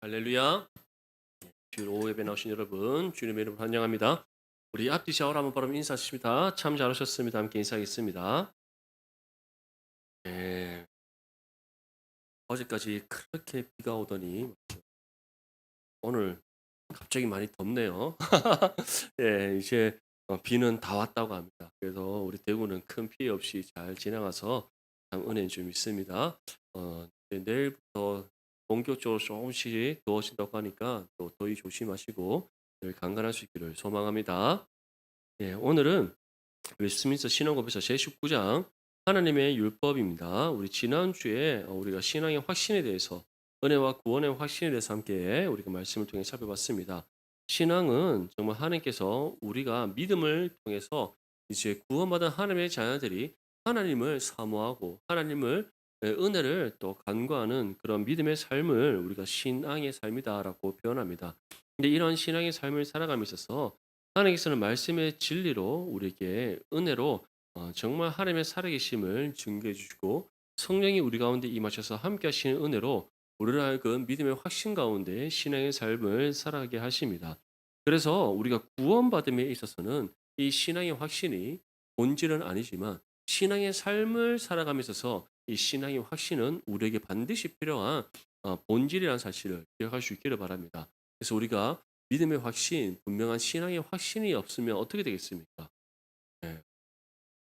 할렐루야. 주일 오후 예배 나오신 여러분, 주님의 이름으로 환영합니다. 우리 앞뒤 샤워를 한번 바로 인사하십니다. 참 잘하셨습니다. 함께 인사하겠습니다. 예, 어제까지 그렇게 비가 오더니 오늘 갑자기 많이 덥네요. 예, 이제 비는 다 왔다고 합니다. 그래서 우리 대구는 큰 피해 없이 잘 지나가서 참 은혜인 줄 믿습니다. 이제 내일부터 본격적으로 조금씩 더워진다고 하니까 또 더위 조심하시고 늘 강건할 수 있기를 소망합니다. 예, 오늘은 웨스트민스터 신앙법에서 제19장 하나님의 율법입니다. 우리 지난주에 우리가 신앙의 확신에 대해서 은혜와 구원의 확신에 대해서 함께 우리가 말씀을 통해 살펴봤습니다. 신앙은 정말 하나님께서 우리가 믿음을 통해서 이제 구원받은 하나님의 자녀들이 하나님을 사모하고 하나님을 은혜를 또 간구하는 그런 믿음의 삶을 우리가 신앙의 삶이다라고 표현합니다. 근데 이런 신앙의 삶을 살아감에 있어서 하나님께서는 말씀의 진리로 우리에게 은혜로 정말 하나님의 살아계심을 증거해 주시고 성령이 우리 가운데 임하셔서 함께 하시는 은혜로 우리를 하여금 믿음의 확신 가운데 신앙의 삶을 살아가게 하십니다. 그래서 우리가 구원받음에 있어서는 이 신앙의 확신이 본질은 아니지만 신앙의 삶을 살아감에 있어서 이 신앙의 확신은 우리에게 반드시 필요한 본질이라는 사실을 기억할 수 있기를 바랍니다. 그래서 우리가 믿음의 확신, 분명한 신앙의 확신이 없으면 어떻게 되겠습니까? 예.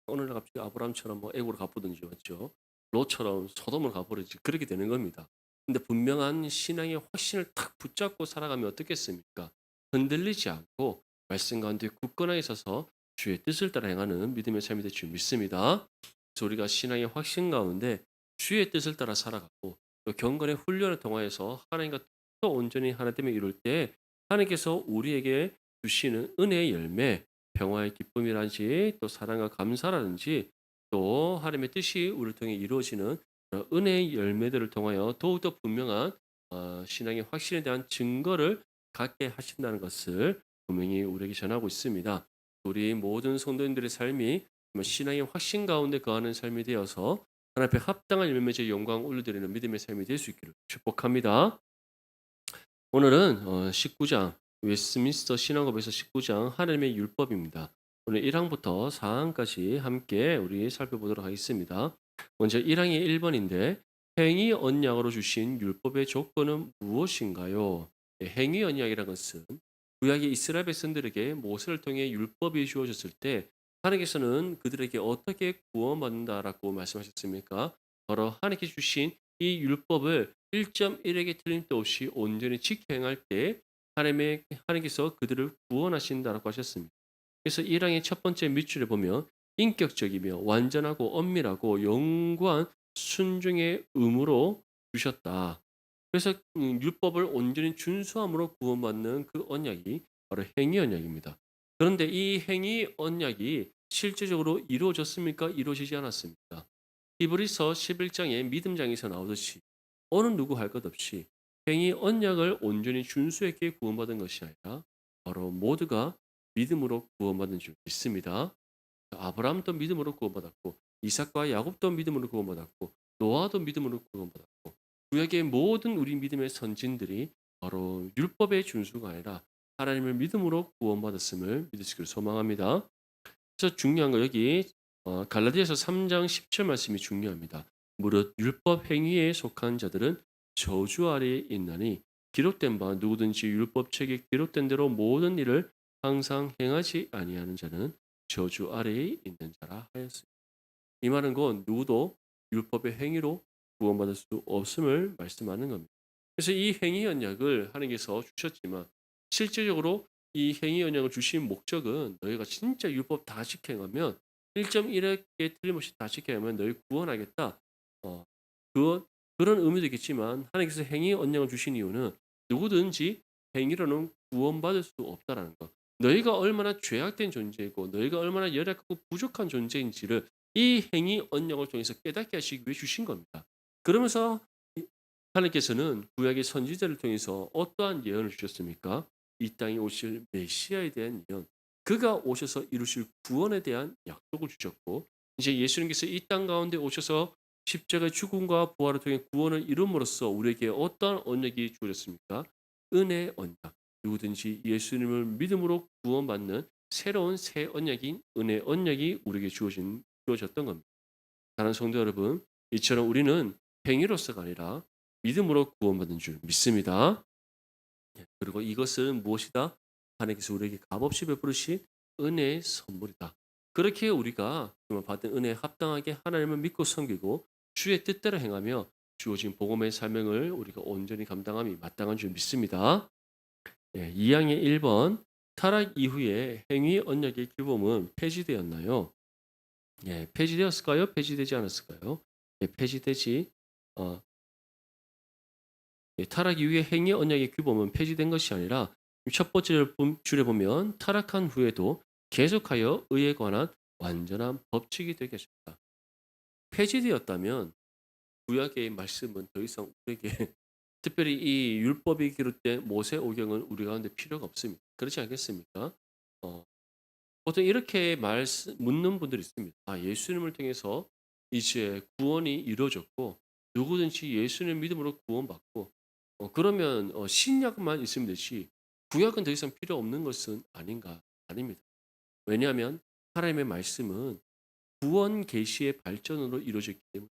어느 날 갑자기 아브라함처럼 뭐 애국을 갚으든지 맞죠? 롯처럼 소돔을 가버리지 그렇게 되는 겁니다. 근데 분명한 신앙의 확신을 탁 붙잡고 살아가면 어떻겠습니까? 흔들리지 않고 말씀 가운데 굳건하게 있어서 주의 뜻을 따라 행하는 믿음의 삶이 될 줄 믿습니다. 그래서 우리가 신앙의 확신 가운데 주의 뜻을 따라 살아가고 또 경건의 훈련을 통하여서 하나님과 또 온전히 하나님을 이룰 때 하나님께서 우리에게 주시는 은혜의 열매, 평화의 기쁨이라든지 또 사랑과 감사라든지 또 하나님의 뜻이 우리를 통해 이루어지는 그런 은혜의 열매들을 통하여 더욱더 분명한 신앙의 확신에 대한 증거를 갖게 하신다는 것을 분명히 우리에게 전하고 있습니다. 우리 모든 성도님들의 삶이 정말 신앙의 확신 가운데 거하는 삶이 되어서 하나님 앞에 합당한 열매의 영광 올려드리는 믿음의 삶이 될 수 있기를 축복합니다. 오늘은 19장 웨스트민스터 신앙법에서 19장 하나님의 율법입니다. 오늘 1항부터 4항까지 함께 우리 살펴보도록 하겠습니다. 먼저 1항의 1번인데 행위 언약으로 주신 율법의 조건은 무엇인가요? 네, 행위 언약이라는 것은 구약의 이스라엘 백성들에게 모세를 통해 율법이 주어졌을 때 하나님께서는 그들에게 어떻게 구원받는다라고 말씀하셨습니까? 바로 하나님께 주신 이 율법을 1.1에게 틀림도 없이 온전히 지켜 행할 때 하나님께서 그들을 구원하신다라고 하셨습니다. 그래서 1항의 첫 번째 밑줄에 보면 인격적이며 완전하고 엄밀하고 영구한 순종의 의무로 주셨다. 그래서 율법을 온전히 준수함으로 구원받는 그 언약이 바로 행위 언약입니다. 그런데 이 행위 언약이 실제적으로 이루어졌습니까? 이루어지지 않았습니까? 히브리서 11장의 믿음장에서 나오듯이 어느 누구 할 것 없이 행위 언약을 온전히 준수했기에 구원받은 것이 아니라 바로 모두가 믿음으로 구원받은 줄 믿습니다. 아브라함도 믿음으로 구원받았고 이삭과 야곱도 믿음으로 구원받았고 노아도 믿음으로 구원받았고 구약의 모든 우리 믿음의 선진들이 바로 율법의 준수가 아니라 하나님을 믿음으로 구원받았음을 믿으시기를 소망합니다. 그래서 중요한 거 여기 갈라디아서 3장 10절 말씀이 중요합니다. 무릇 율법 행위에 속한 자들은 저주 아래에 있나니 기록된 바 누구든지 율법책에 기록된 대로 모든 일을 항상 행하지 아니하는 자는 저주 아래에 있는 자라 하였습니다. 이 말은 곧 누구도 율법의 행위로 구원받을 수 없음을 말씀하는 겁니다. 그래서 이 행위 언약을 하나님께서 주셨지만 실제적으로 이 행위 언약을 주신 목적은 너희가 진짜 율법 다 지켜 행하면 1.1에 틀림없이 다 지켜 행하면 너희 구원하겠다. 어, 그 그런 의미도 있겠지만 하나님께서 행위 언약을 주신 이유는 누구든지 행위로는 구원받을 수 없다라는 것. 너희가 얼마나 죄악된 존재이고 너희가 얼마나 열악하고 부족한 존재인지를 이 행위 언약을 통해서 깨닫게 하시기 위해 주신 겁니다. 그러면서 하나님께서는 구약의 선지자를 통해서 어떠한 예언을 주셨습니까? 이 땅에 오실 메시아에 대한 예언, 그가 오셔서 이루실 구원에 대한 약속을 주셨고 이제 예수님께서 이 땅 가운데 오셔서 십자가의 죽음과 부활을 통해 구원을 이룸으로써 우리에게 어떠한 언약이 주어졌습니까? 은혜의 언약. 누구든지 예수님을 믿음으로 구원받는 새로운 새 언약인 은혜의 언약이 우리에게 주어졌던 겁니다. 사랑하는 성도 여러분, 이처럼 우리는 행위로서가 아니라 믿음으로 구원받은 줄 믿습니다. 그리고 이것은 무엇이다? 하나님께서 우리에게 값없이 베푸르신 은혜의 선물이다. 그렇게 우리가 정말 받은 은혜에 합당하게 하나님을 믿고 섬기고 주의 뜻대로 행하며 주어진 복음의 사명을 우리가 온전히 감당함이 마땅한 줄 믿습니다. 2항의 1번 타락 이후에 행위 언약의 규범은 폐지되었나요? 폐지되었을까요? 폐지되지 않았을까요? 폐지되지 어, 타락 이후에 행위 언약의 규범은 폐지된 것이 아니라 첫 번째 줄에 보면 타락한 후에도 계속하여 의에 관한 완전한 법칙이 되게 하셨다. 폐지되었다면 구약의 말씀은 더 이상 우리에게 특별히 이 율법이 기록된 모세오경은 우리 가운데 필요가 없습니다. 그렇지 않겠습니까? 어, 보통 이렇게 묻는 분들이 있습니다. 예수님을 통해서 이제 구원이 이루어졌고 누구든지 예수님 믿음으로 구원받고 그러면 신약만 있으면 되지 구약은 더 이상 필요 없는 것은 아닌가? 아닙니다. 왜냐하면 하나님의 말씀은 구원 계시의 발전으로 이루어졌기 때문에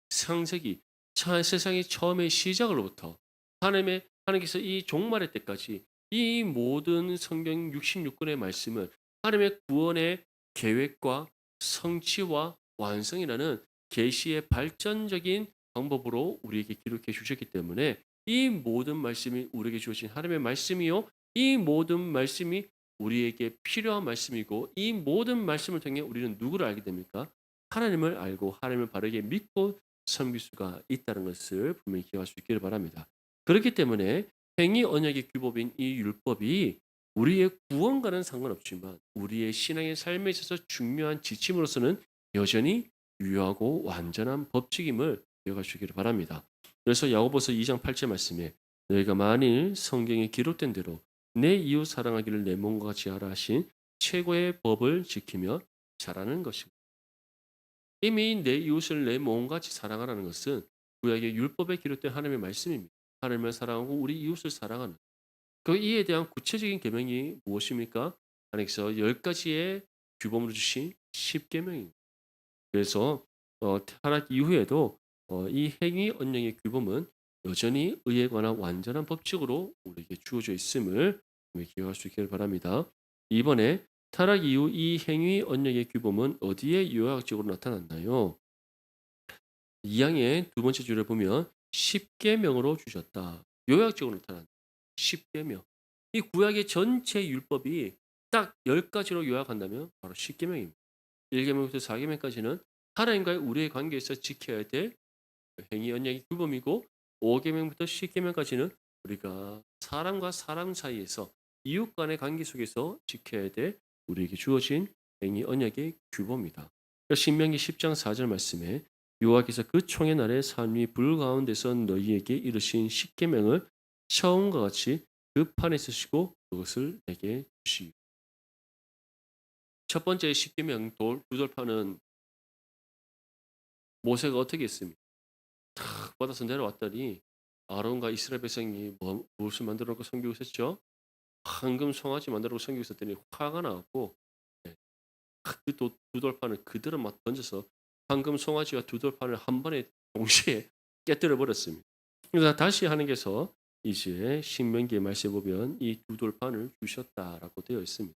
창세기 세상의 처음의 시작으로부터 하나님께서 이 종말의 때까지 이 모든 성경 66권의 말씀은 하나님의 구원의 계획과 성취와 완성이라는 계시의 발전적인 방법으로 우리에게 기록해 주셨기 때문에 이 모든 말씀이 우리에게 주어진 하나님의 말씀이요 이 모든 말씀이 우리에게 필요한 말씀이고 이 모든 말씀을 통해 우리는 누구를 알게 됩니까? 하나님을 알고 하나님을 바르게 믿고 섬길 수가 있다는 것을 분명히 기억할 수 있기를 바랍니다. 그렇기 때문에 행위 언약의 규범인 이 율법이 우리의 구원과는 상관없지만 우리의 신앙의 삶에 있어서 중요한 지침으로서는 여전히 유효하고 완전한 법칙임을 기억할 수 있기를 바랍니다. 그래서 야고보서 2장 8절 말씀에 너희가 만일 성경에 기록된 대로 내 이웃 사랑하기를 내 몸과 같이 하라 하신 최고의 법을 지키며 자라는 것입니다. 이미 내 이웃을 내 몸같이 사랑하라는 것은 구약의 율법에 기록된 하나님의 말씀입니다. 하나님을 사랑하고 우리 이웃을 사랑하는 그 이에 대한 구체적인 계명이 무엇입니까? 하나님께서 10가지의 규범으로 주신 10계명입니다. 그래서 타락 이후에도 이 행위 언령의 규범은 여전히 의에 관한 완전한 법칙으로 우리에게 주어져 있음을 기억할 수 있기를 바랍니다. 이번에 타락 이후 이 행위 언령의 규범은 어디에 요약적으로 나타났나요? 2항의 두 번째 줄을 보면 10계명으로 주셨다. 요약적으로 나타난 10계명. 이 구약의 전체 율법이 딱 10가지로 요약한다면 바로 10계명입니다. 1계명부터 4계명까지는 하나님과의 우리의 관계에서 지켜야 될 행위 언약의 규범이고 5계명부터 10계명까지는 우리가 사람과 사람 사이에서 이웃 간의 관계 속에서 지켜야 될 우리에게 주어진 행위 언약의 규범이다. 신명기 10장 4절 말씀에 여호와께서 그 총의 날에 산 위 불 가운데서 너희에게 이르신 10계명을 처음과 같이 그 판에 쓰시고 그것을 내게 주시오. 첫 번째 10계명 두돌판은 모세가 어떻게 했습니까? 탁 받아서 내려왔더니 아론과 이스라엘 백성이 무엇을 만들어 놓고 섬기고 있었죠? 황금 송아지 만들어 놓고 섬기고 있었더니 화가 나갖고 그 두돌판을 그대로 막 던져서 황금 송아지와 두돌판을 한 번에 동시에 깨뜨려 버렸습니다. 그래서 다시 하나님께서 이제 신명기의 말씀에 보면 이 두돌판을 주셨다라고 되어 있습니다.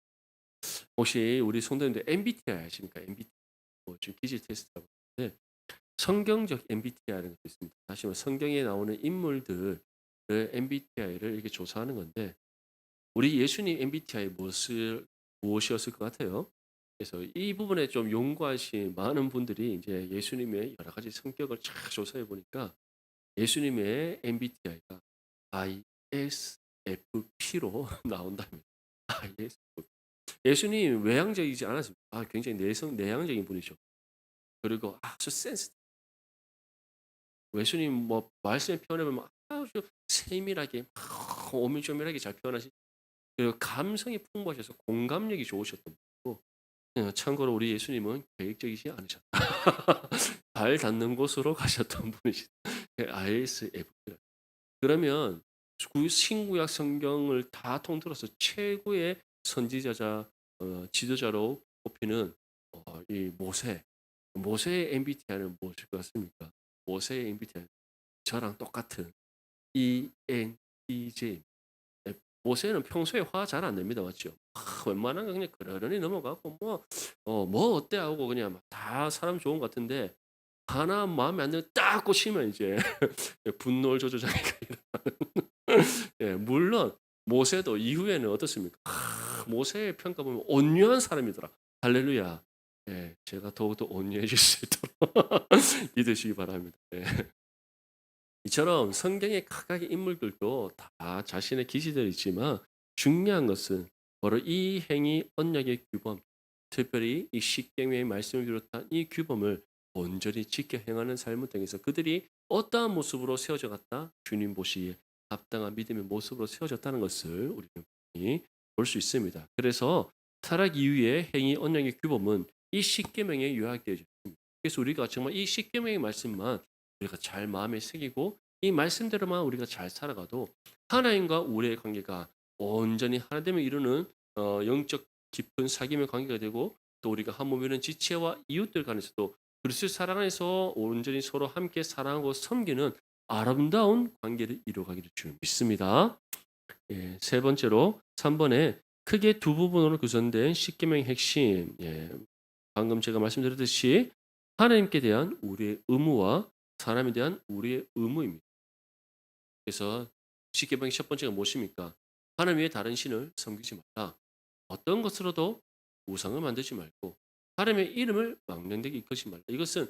혹시 우리 성도님들 MBTI 아십니까? MBTI 지금 기질 테스트라고 하는데 성경적 MBTI라는 것도 있습니다. 다시 말해 성경에 나오는 인물들의 MBTI를 이렇게 조사하는 건데 우리 예수님 MBTI 무엇이었을 것 같아요? 그래서 이 부분에 좀 연구하신 많은 분들이 이제 예수님의 여러 가지 성격을 쫙 조사해 보니까 예수님의 MBTI가 ISFP로 나온답니다. ISFP. 예수님 외향적이지 않았습니다. 굉장히 내향적인 분이죠. 그리고 아주 센스 예수님 뭐 말씀에 표현해보면 아주 세밀하게 오밀조밀하게 잘 표현하시 그리고 감성이 풍부하셔서 공감력이 좋으셨던 분이고 참고로 우리 예수님은 계획적이지 않으셨다. 발 닿는 곳으로 가셨던 분이시다. ISFP. 그러면 신구약 성경을 다 통틀어서 최고의 선지자자 지도자로 꼽히는 이 모세의 MBTI는 무엇일 것 같습니까? 모세의 MBTI 저랑 똑같은 ENTJ. 모세는 평소에 화 잘 안 냅니다. 맞죠? 웬만한 거 그냥 그러려니 넘어가고 뭐 어때 하고 그냥 다 사람 좋은 것 같은데 하나 마음에 안 드는 딱 꽂히면 이제 분노를 조절하니까 예, 물론 모세도 이후에는 어떻습니까? 모세의 평가 보면 온유한 사람이더라. 할렐루야. 예, 제가 더욱더 온유해질 수 있도록 믿으시기 바랍니다. 예. 이처럼 성경의 각각의 인물들도 다 자신의 기질들이 있지만 중요한 것은 바로 이 행위 언약의 규범, 특별히 이 십계명의 말씀을 비롯한 이 규범을 온전히 지켜 행하는 삶을 통해서 그들이 어떠한 모습으로 세워져 갔다? 주님 보시기에 합당한 믿음의 모습으로 세워졌다는 것을 우리는 볼 수 있습니다. 그래서 타락 이후의 행위 언약의 규범은 이 십계명에 요약되어 있습니다. 그래서 우리가 정말 이 십계명의 말씀만 우리가 잘 마음에 새기고 이 말씀대로만 우리가 잘 살아가도 하나님과 우리의 관계가 온전히 하나됨을 이루는 영적 깊은 사귐의 관계가 되고 또 우리가 한 몸이는 지체와 이웃들 간에서도 그리스도의 사랑 안에서 온전히 서로 함께 사랑하고 섬기는 아름다운 관계를 이루어가기를 주님 믿습니다. 예, 세 번째로 3번에 크게 두 부분으로 구성된 십계명의 핵심. 예, 방금 제가 말씀드렸듯이 하나님께 대한 우리의 의무와 사람에 대한 우리의 의무입니다. 그래서 십계명의 첫 번째가 무엇입니까? 하나님 외에 다른 신을 섬기지 말라. 어떤 것으로도 우상을 만들지 말고 하나님의 이름을 망령되게 이끌지 말라. 이것은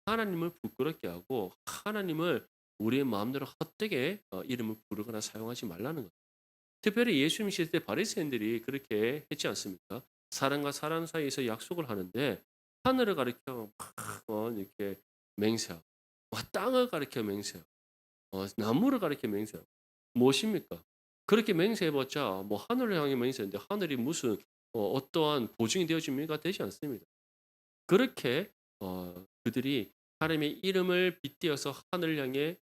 하나님을 부끄럽게 하고 하나님을 우리의 마음대로 헛되게 이름을 부르거나 사용하지 말라는 것. 특별히 예수님 시대 때 바리새인들이 그렇게 했지 않습니까? 사람과 사람 사이에서 약속을 하는데 하늘을 가리켜 이렇게 맹세하고 땅을 가리켜 맹세하고 나무를 가리켜 맹세하고 무엇입니까? 그렇게 맹세해봤자 뭐 하늘을 향해 맹세했는데 하늘이 무슨 어떠한 보증이 되어집니까? 되지 않습니다. 그렇게 그들이 하나님의 이름을 빗대어서 하늘을 향해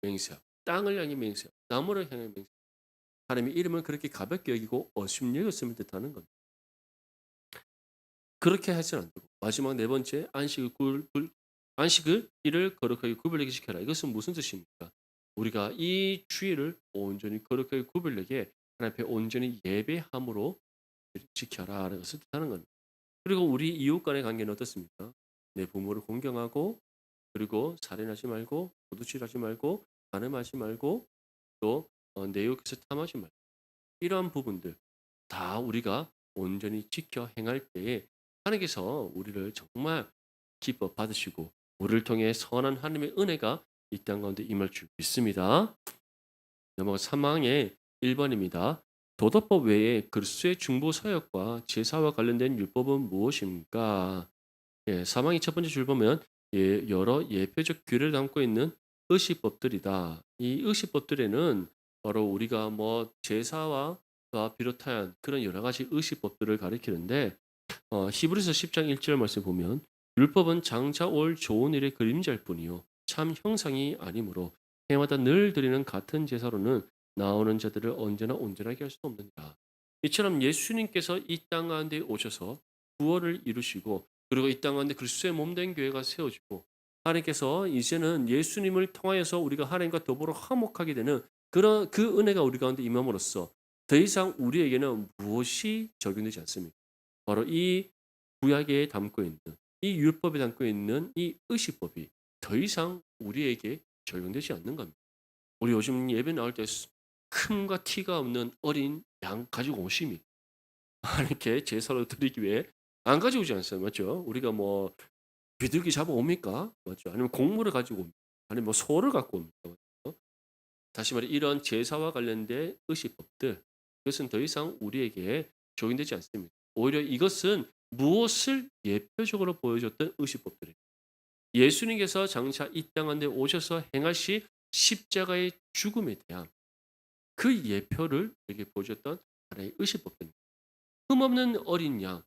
맹세하고 땅을 향해 맹세하고 나무를 향해 맹세하고 하나님의 이름을 그렇게 가볍게 여기고 어심 여겼음을 뜻하는 겁니다. 그렇게 하지는 않도록 마지막 네 번째 안식을 일을 거룩하게 구별되게 시켜라. 이것은 무슨 뜻입니까? 우리가 이 주일을 온전히 거룩하게 구별되게 하나님 앞에 온전히 예배함으로 지켜라라는 것을 뜻하는 겁니다. 그리고 우리 이웃 간의 관계는 어떻습니까? 내 부모를 공경하고 그리고 살인하지 말고 도둑질하지 말고 간음하지 말고 또 내 이웃에서 탐하지 말고 이러한 부분들 다 우리가 온전히 지켜 행할 때에 하나님께서 우리를 정말 기뻐 받으시고 우리를 통해 선한 하나님의 은혜가 이 땅 가운데 임할 줄 믿습니다. 넘어가 3항의 1번입니다. 도덕법 외에 그리스도의 중보 사역과 제사와 관련된 율법은 무엇입니까? 예, 3항의 첫 번째 줄 보면 여러 예표적 규례를 담고 있는 의식법들이다. 이 의식법들에는 바로 우리가 뭐 제사와 비롯한 그런 여러 가지 의식법들을 가리키는데 히브리서 10장 1절 말씀 보면 율법은 장차 올 좋은 일의 그림자일 뿐이요 참 형상이 아니므로 해마다 늘 드리는 같은 제사로는 나오는 자들을 언제나 온전하게 할 수 없느니라. 이처럼 예수님께서 이 땅 가운데 오셔서 구원을 이루시고 그리고 이 땅 가운데 그리스도의 몸된 교회가 세워지고 하나님께서 이제는 예수님을 통하여서 우리가 하나님과 더불어 화목하게 되는 그런 그 은혜가 우리 가운데 임함으로써 더 이상 우리에게는 무엇이 적용되지 않습니다. 바로 이 구약에 담고 있는 이 율법에 담고 있는 이 의식법이 더 이상 우리에게 적용되지 않는 겁니다. 우리 요즘 예배 나올 때 큼과 티가 없는 어린 양 가지고 오십니까? 이렇게 제사로 드리기 위해 안 가지고 오지 않어요. 맞죠? 우리가 뭐 비둘기 잡아 옵니까? 맞죠? 아니면 곡물을 가지고 옵니까? 아니면 뭐 소를 갖고 옵니까? 맞죠? 다시 말해 이런 제사와 관련된 의식법들 이것은 더 이상 우리에게 적용되지 않습니다. 오히려 이것은 무엇을 예표적으로 보여줬던 의식법들이에요. 예수님께서 장차 이 땅 가운데 오셔서 행하실 십자가의 죽음에 대한 그 예표를 우리에게 보여줬던 하나의 의식법입니다. 흠없는 어린 양,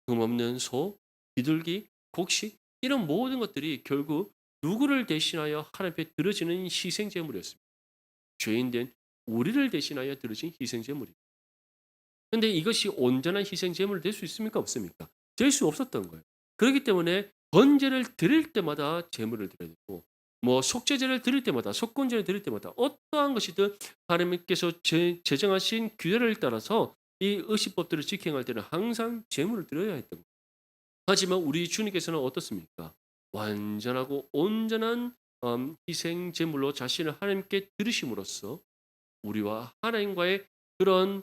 흠없는 소, 비둘기, 곡식 이런 모든 것들이 결국 누구를 대신하여 하나님 앞에 드려지는 희생 제물이었습니다. 죄인된 우리를 대신하여 드려진 희생 제물이에요. 근데 이것이 온전한 희생 제물이 될 수 있습니까? 없습니까? 될 수 없었던 거예요. 그렇기 때문에 번제를 드릴 때마다 제물을 드려야 되고 뭐 속죄제를 드릴 때마다 속건제를 드릴 때마다 어떠한 것이든 하나님께서 제정하신 규례를 따라서 이 의식법들을 지켜갈 때는 항상 제물을 드려야 했던 거예요. 하지만 우리 주님께서는 어떻습니까? 완전하고 온전한 희생 제물로 자신을 하나님께 드리심으로써 우리와 하나님과의 그런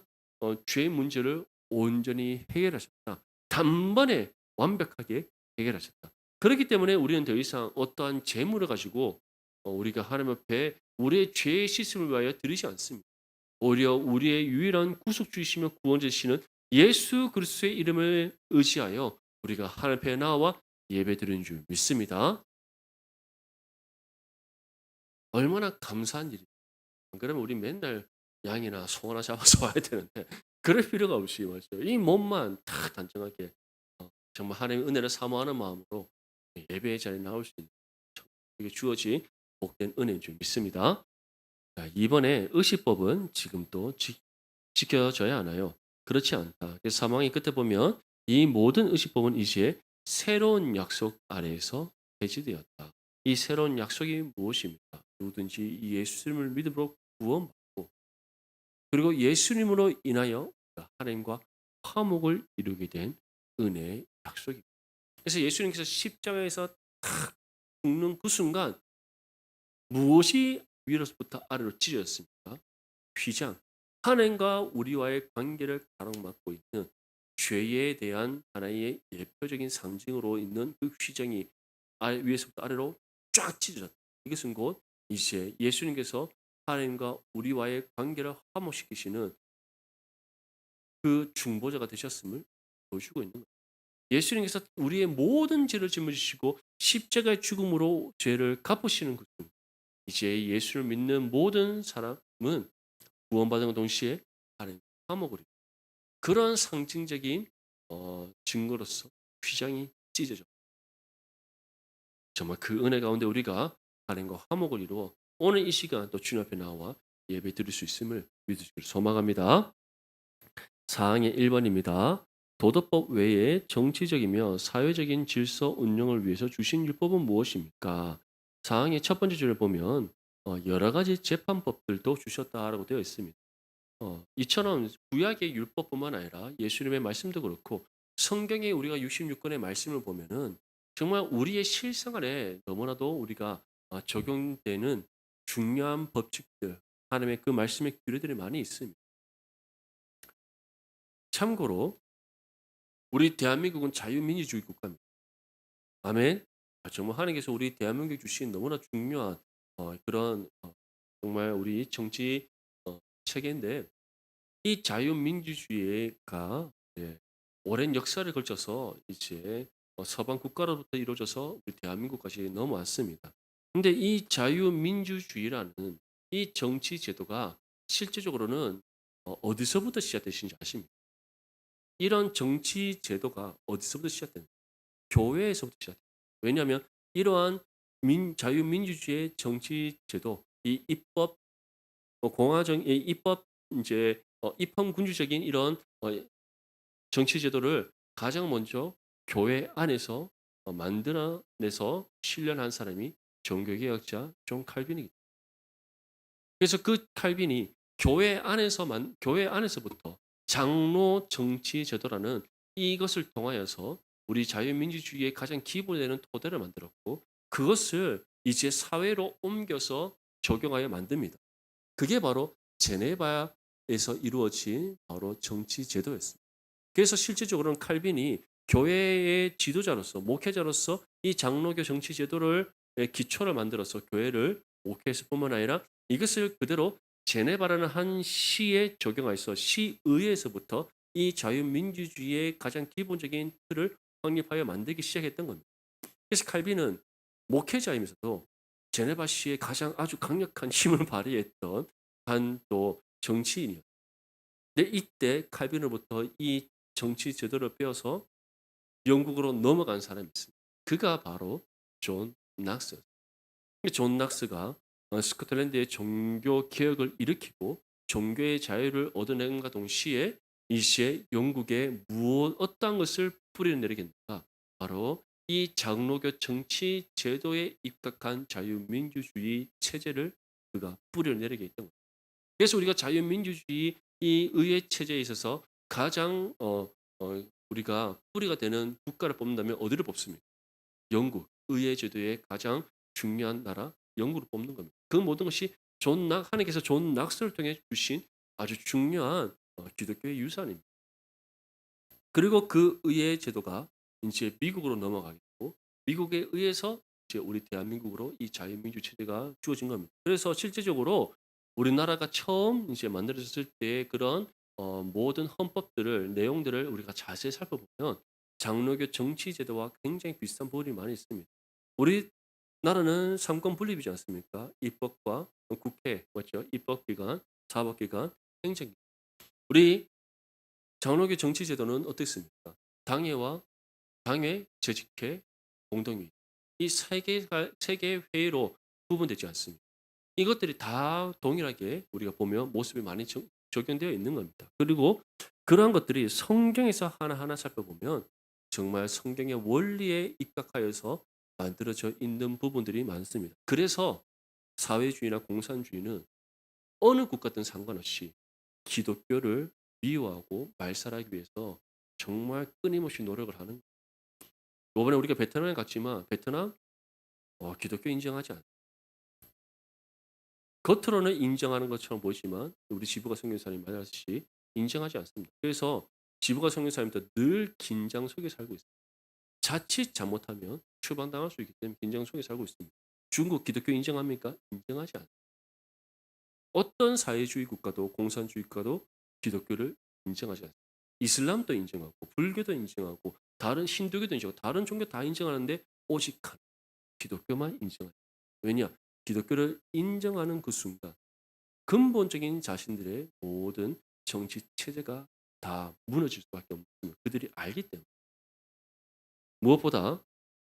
죄의 문제를 온전히 해결하셨다. 단번에 완벽하게 해결하셨다. 그렇기 때문에 우리는 더 이상 어떠한 재물을 가지고 우리가 하나님 앞에 우리의 죄의 씻음을 위하여 드리지 않습니다. 오히려 우리의 유일한 구속주이시며 구원자이시는 예수 그리스도의 이름을 의지하여 우리가 하나님 앞에 나와 예배드리는 줄 믿습니다. 얼마나 감사한 일입니까? 안 그러면 우리 맨날 양이나 소 하나 잡아서 와야 되는데 그럴 필요가 없이 말이죠. 이 몸만 다 단정하게 정말 하나님의 은혜를 사모하는 마음으로 예배의 자리에 나올 수 있는 이게 주어진 복된 은혜인 줄 믿습니다. 자, 이번에 의식법은 지금 또 지켜져야 하나요? 그렇지 않다. 그래서 사망의 끝에 보면 이 모든 의식법은 이제 새로운 약속 아래에서 해지되었다. 이 새로운 약속이 무엇입니까? 누구든지 이 예수님을 믿음으로 구원받고 그리고 예수님으로 인하여 하나님과 화목을 이루게 된 은혜의 약속입니다. 그래서 예수님께서 십자가에서 탁 죽는 그 순간 무엇이 위로부터 아래로 찢어졌습니까? 휘장. 하나님과 우리와의 관계를 가로막고 있는 죄에 대한 하나의 예표적인 상징으로 있는 그 휘장이 위에서부터 아래로 쫙 찢어졌다. 이것은 곧 이제 예수님께서 하나님과 우리와의 관계를 화목시키시는 그 중보자가 되셨음을 보여주고 있는 거예요. 예수님께서 우리의 모든 죄를 짊어지시고 십자가의 죽음으로 죄를 갚으시는 것은 이제 예수를 믿는 모든 사람은 구원받은 동시에 하나님 화목을 입고 그런 상징적인 증거로서 휘장이 찢어져 정말 그 은혜 가운데 우리가 하나님과 화목을 이루어 오늘 이 시간 또 주님 앞에 나와 예배 드릴 수 있음을 믿으시기를 소망합니다. 사항의 1번입니다. 도덕법 외에 정치적이며 사회적인 질서 운영을 위해서 주신 율법은 무엇입니까? 사항의 첫 번째 줄을 보면 여러 가지 재판법들도 주셨다라고 되어 있습니다. 이처럼 구약의 율법뿐만 아니라 예수님의 말씀도 그렇고 성경에 우리가 66권의 말씀을 보면은 정말 우리의 실생활에 너무나도 우리가 적용되는 중요한 법칙들, 하나님의 그 말씀의 규례들이 많이 있습니다. 참고로 우리 대한민국은 자유민주주의 국가입니다. 아멘. 정말 하나님께서 우리 대한민국 주신 너무나 중요한 그런 정말 우리 정치 체계인데 이 자유민주주의가 오랜 역사를 걸쳐서 이제 서방 국가로부터 이루어져서 우리 대한민국까지 넘어왔습니다. 근데 이 자유민주주의라는 이 정치 제도가 실제적으로는 어디서부터 시작되신지 아십니까? 이런 정치 제도가 어디서부터 시작된 교회에서부터 시작돼요. 왜냐하면 이러한 자유민주주의의 정치 제도, 이 입법, 공화정, 이 입법 이제 입헌군주적인 이런 정치 제도를 가장 먼저 교회 안에서 만들어내서 실현한 사람이 종교개혁자 존 칼빈이기 그래서 그 칼빈이 교회 안에서부터 장로 정치 제도라는 이것을 통하여서 우리 자유민주주의의 가장 기본이 되는 토대를 만들었고 그것을 이제 사회로 옮겨서 적용하여 만듭니다. 그게 바로 제네바에서 이루어진 바로 정치 제도였습니다. 그래서 실질적으로는 칼빈이 교회의 지도자로서 목회자로서 이 장로교 정치 제도를 기초를 만들어서 교회를 목회했을 뿐만 아니라 이것을 그대로 제네바라는 한 시에 적용해서 시의회에서부터 이 자유민주주의의 가장 기본적인 틀을 확립하여 만들기 시작했던 겁니다. 그래서 칼빈은 목회자이면서도 제네바 시에 가장 아주 강력한 힘을 발휘했던 한 또 정치인이었어요. 근데 이때 칼빈으로부터 이 정치 제도를 빼어서 영국으로 넘어간 사람이 있습니다. 그가 바로 존 낙스. 존 낙스가 스코틀랜드의 종교 개혁을 일으키고 종교의 자유를 얻어낸과 동시에 이 시에 영국에 어떠한 것을 뿌리내리겠는가? 바로 이 장로교 정치 제도에 입각한 자유민주주의 체제를 그가 뿌리내리게 했던 거예요. 그래서 우리가 자유민주주의 이 의회 체제에 있어서 가장 우리가 뿌리가 되는 국가를 뽑는다면 어디를 뽑습니까? 영국 의회 제도의 가장 중요한 나라 영국을 뽑는 겁니다. 그 모든 것이 하나님께서 존 낙스를 통해 주신 아주 중요한 기독교의 유산입니다. 그리고 그 의회 제도가 이제 미국으로 넘어가겠고 미국에 의해서 이제 우리 대한민국으로 이 자유민주 체제가 주어진 겁니다. 그래서 실제적으로 우리나라가 처음 이제 만들어졌을 때 그런 모든 헌법들을 내용들을 우리가 자세히 살펴보면 장로교 정치 제도와 굉장히 비슷한 부분이 많이 있습니다. 우리나라는 삼권 분립이지 않습니까? 입법과 국회 맞죠? 입법기관, 사법기관, 행정기관. 우리 장로교 정치 제도는 어떻습니까? 당회와 당회, 재직회, 공동회 이 세 개의 회의로 구분되지 않습니다. 이것들이 다 동일하게 우리가 보면 모습이 많이 적용되어 있는 겁니다. 그리고 그러한 것들이 성경에서 하나하나 살펴보면 정말 성경의 원리에 입각하여서 만들어져 있는 부분들이 많습니다. 그래서 사회주의나 공산주의는 어느 국가든 상관없이 기독교를 미워하고 말살하기 위해서 정말 끊임없이 노력을 하는 거예요. 이번에 우리가 베트남에 갔지만 베트남 기독교 인정하지 않아요. 겉으로는 인정하는 것처럼 보이지만 우리 지부가 선교사님 말하듯이 인정하지 않습니다. 그래서 지부가 선교사님도 늘 긴장 속에 살고 있습니다. 자칫 잘못하면 추방당할 수 있기 때문에 긴장 속에 살고 있습니다. 중국 기독교 인정합니까? 인정하지 않아요. 어떤 사회주의 국가도 공산주의 국가도 기독교를 인정하지 않습니다. 이슬람도 인정하고 불교도 인정하고 다른 힌두교도 인정하고 다른 종교 다 인정하는데 오직 기독교만 인정하죠. 왜냐? 기독교를 인정하는 그 순간 근본적인 자신들의 모든 정치 체제가 다 무너질 수밖에 없는 그들이 알기 때문에 무엇보다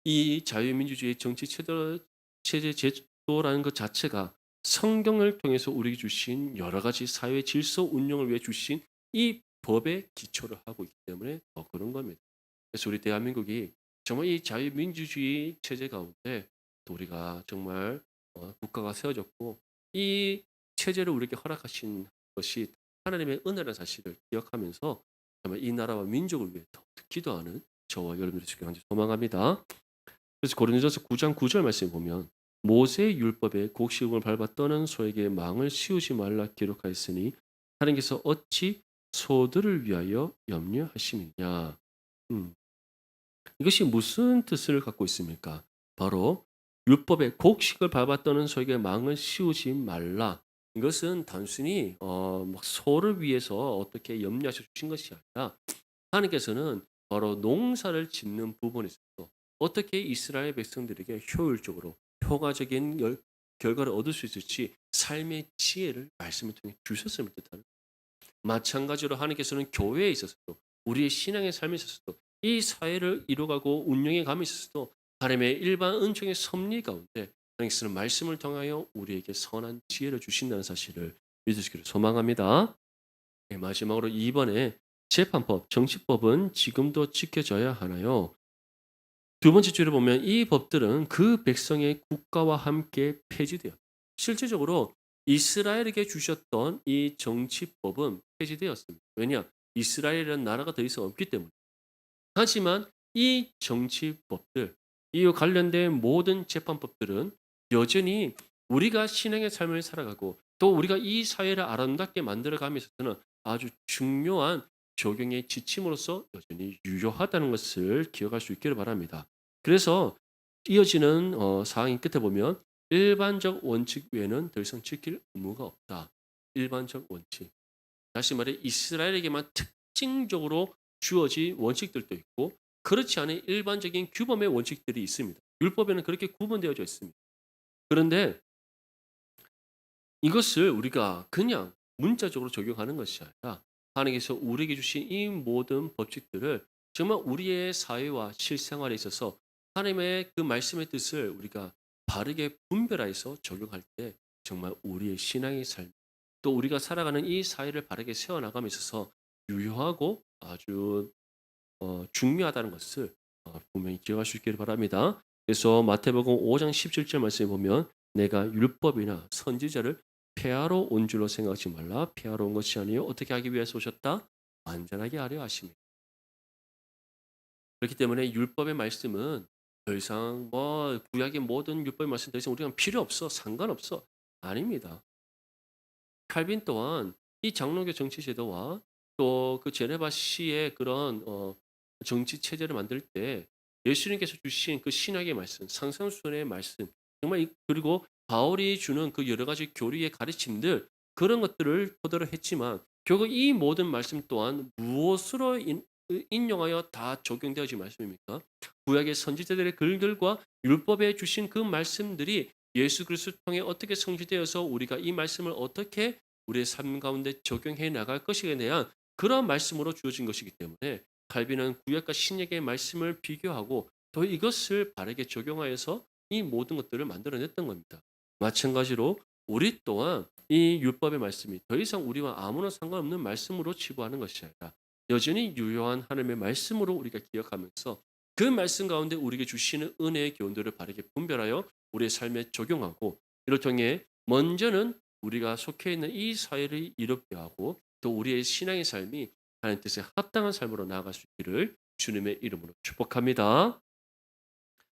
이 자유민주주의 정치 체제 제도라는 것 자체가 성경을 통해서 우리에게 주신 여러 가지 사회 질서 운영을 위해 주신 이 법에 기초를 하고 있기 때문에 더 그런 겁니다. 그래서 우리 대한민국이 정말 이 자유민주주의 체제 가운데 또 우리가 정말 국가가 세워졌고 이 체제를 우리에게 허락하신 것이 하나님의 은혜라는 사실을 기억하면서 정말 이 나라와 민족을 위해 더 기도하는 저와 여러분들이 되시길 간절히 소망합니다. 그래서 고린도전서 9장 9절 말씀 보면 모세의 율법에 곡식을 밟아 떠는 소에게 망을 씌우지 말라 기록하였으니 하나님께서 어찌 소들을 위하여 염려하심이냐. 이것이 무슨 뜻을 갖고 있습니까? 바로 율법에 곡식을 밟아 떠는 소에게 망을 씌우지 말라. 이것은 단순히 소를 위해서 어떻게 염려하셔 주신 것이 아니라 하나님께서는 바로 농사를 짓는 부분에 있어서 어떻게 이스라엘 백성들에게 효율적으로 효과적인 결과를 얻을 수 있을지 삶의 지혜를 말씀을 통해 주셨음을 뜻하는 마찬가지로 하나님께서는 교회에 있어서도 우리의 신앙의 삶에 있어서도 이 사회를 이루어가고 운영해 감에 있어서도 하나님의 일반 은총의 섭리 가운데 하나님께서는 말씀을 통하여 우리에게 선한 지혜를 주신다는 사실을 믿으시기를 소망합니다. 네, 마지막으로 이번에 재판법, 정치법은 지금도 지켜져야 하나요? 두 번째 줄에 보면 이 법들은 그 백성의 국가와 함께 폐지되어 실제적으로 이스라엘에게 주셨던 이 정치법은 폐지되었습니다. 왜냐? 이스라엘이라는 나라가 더 이상 없기 때문에. 하지만 이 정치법들, 이와 관련된 모든 재판법들은 여전히 우리가 신앙의 삶을 살아가고 또 우리가 이 사회를 아름답게 만들어가면서 있어서는 아주 중요한 적용의 지침으로서 여전히 유효하다는 것을 기억할 수 있기를 바랍니다. 그래서 이어지는 사항이 끝에 보면 일반적 원칙 외에는 더 이상 지킬 의무가 없다. 일반적 원칙. 다시 말해 이스라엘에게만 특징적으로 주어진 원칙들도 있고 그렇지 않은 일반적인 규범의 원칙들이 있습니다. 율법에는 그렇게 구분되어져 있습니다. 그런데 이것을 우리가 그냥 문자적으로 적용하는 것이 아니라 하나님께서 우리에게 주신 이 모든 법칙들을 정말 우리의 사회와 실생활에 있어서 하나님의 그 말씀의 뜻을 우리가 바르게 분별해서 적용할 때 정말 우리의 신앙의 삶, 또 우리가 살아가는 이 사회를 바르게 세워나감에 있어서 유효하고 아주 중요하다는 것을 분명히 기억할 수 있기를 바랍니다. 그래서 마태복음 5장 17절 말씀에 보면 내가 율법이나 선지자를 폐하러 온 줄로 생각하지 말라. 폐하러 온 것이 아니요 어떻게 하기 위해서 오셨다? 완전하게 하려 하심이다. 그렇기 때문에 율법의 말씀은 더 이상 뭐 구약의 모든 율법의 말씀 더 이상 우리가 필요 없어. 상관없어. 아닙니다. 칼빈 또한 이 장로교 정치 제도와 또 그 제네바시의 그런 정치 체제를 만들 때 예수님께서 주신 그 신학의 말씀, 상상순의 말씀, 정말 그리고 바울이 주는 그 여러 가지 교리의 가르침들 그런 것들을 토대로 했지만 결국 이 모든 말씀 또한 무엇으로 인용하여 다 적용되어진 말씀입니까? 구약의 선지자들의 글들과 율법에 주신 그 말씀들이 예수 그리스도를 통해 어떻게 성취되어서 우리가 이 말씀을 어떻게 우리의 삶 가운데 적용해 나갈 것에 대한 그런 말씀으로 주어진 것이기 때문에 칼빈은 구약과 신약의 말씀을 비교하고 또 이것을 바르게 적용하여서 이 모든 것들을 만들어냈던 겁니다. 마찬가지로 우리 또한 이 율법의 말씀이 더 이상 우리와 아무런 상관없는 말씀으로 치부하는 것이 아니라 여전히 유효한 하나님의 말씀으로 우리가 기억하면서 그 말씀 가운데 우리에게 주시는 은혜의 교훈들을 바르게 분별하여 우리의 삶에 적용하고 이를 통해 먼저는 우리가 속해 있는 이 사회를 이롭게 하고 또 우리의 신앙의 삶이 하나님 뜻에 합당한 삶으로 나아갈 수 있기를 주님의 이름으로 축복합니다.